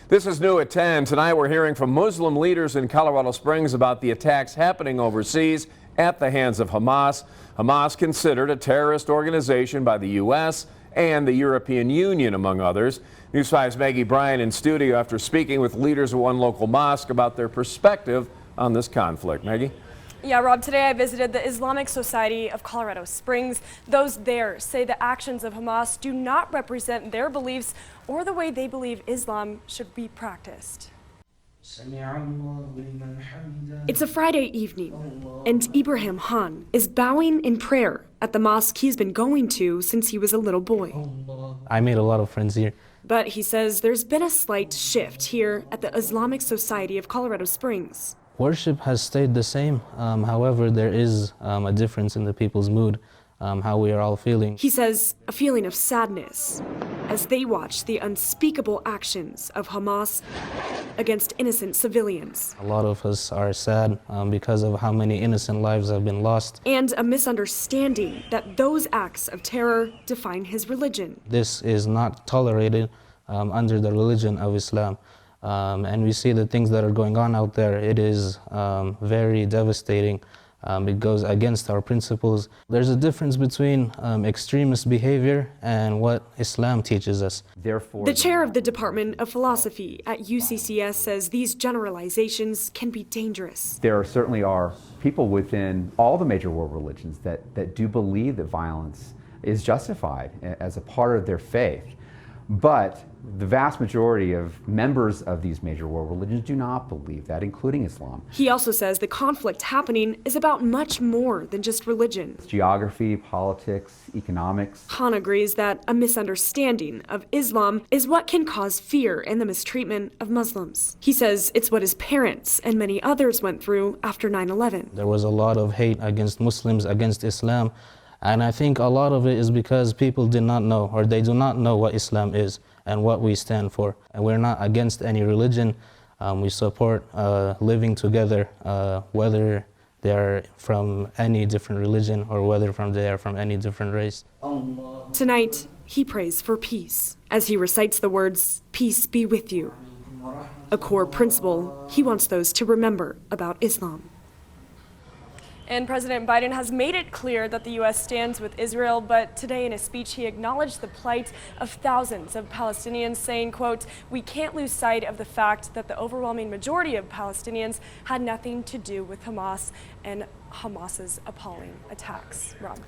This is new at 10. Tonight we're hearing from Muslim leaders in Colorado Springs about the attacks happening overseas at the hands of Hamas. Hamas considered a terrorist organization by the U.S. and the European Union, among others. News 5's Maggie Bryan in studio after speaking with leaders of one local mosque about their perspective on this conflict. Maggie? Yeah, Rob, today I visited the Islamic Society of Colorado Springs. Those there say the actions of Hamas do not represent their beliefs or the way they believe Islam should be practiced. It's a Friday evening, and Ibrahim Han is bowing in prayer at the mosque he's been going to since he was a little boy. I made a lot of friends here. But he says there's been a slight shift here at the Islamic Society of Colorado Springs. Worship has stayed the same. However, there is a difference in the people's mood, how we are all feeling. He says a feeling of sadness as they watch the unspeakable actions of Hamas against innocent civilians. A lot of us are sad because of how many innocent lives have been lost. And a misunderstanding that those acts of terror define his religion. This is not tolerated under the religion of Islam. And we see the things that are going on out there. It is very devastating. It goes against our principles. There's a difference between extremist behavior and what Islam teaches us. Therefore, the chair of the Department of Philosophy at UCCS says these generalizations can be dangerous. There certainly are people within all the major world religions that do believe that violence is justified as a part of their faith. But the vast majority of members of these major world religions do not believe that, including Islam. He also says the conflict happening is about much more than just religion. It's geography, politics, economics. Han agrees that a misunderstanding of Islam is what can cause fear and the mistreatment of Muslims. He says it's what his parents and many others went through after 9/11. There was a lot of hate against Muslims, against Islam. And I think a lot of it is because people did not know, or they do not know what Islam is and what we stand for. And we're not against any religion. We support living together, whether they are from any different religion or whether they are from any different race. Tonight, he prays for peace as he recites the words, "Peace be with you," a core principle he wants those to remember about Islam. And President Biden has made it clear that the U.S. stands with Israel, but today in a speech he acknowledged the plight of thousands of Palestinians, saying, quote, "We can't lose sight of the fact that the overwhelming majority of Palestinians had nothing to do with Hamas and Hamas's appalling attacks." Rob.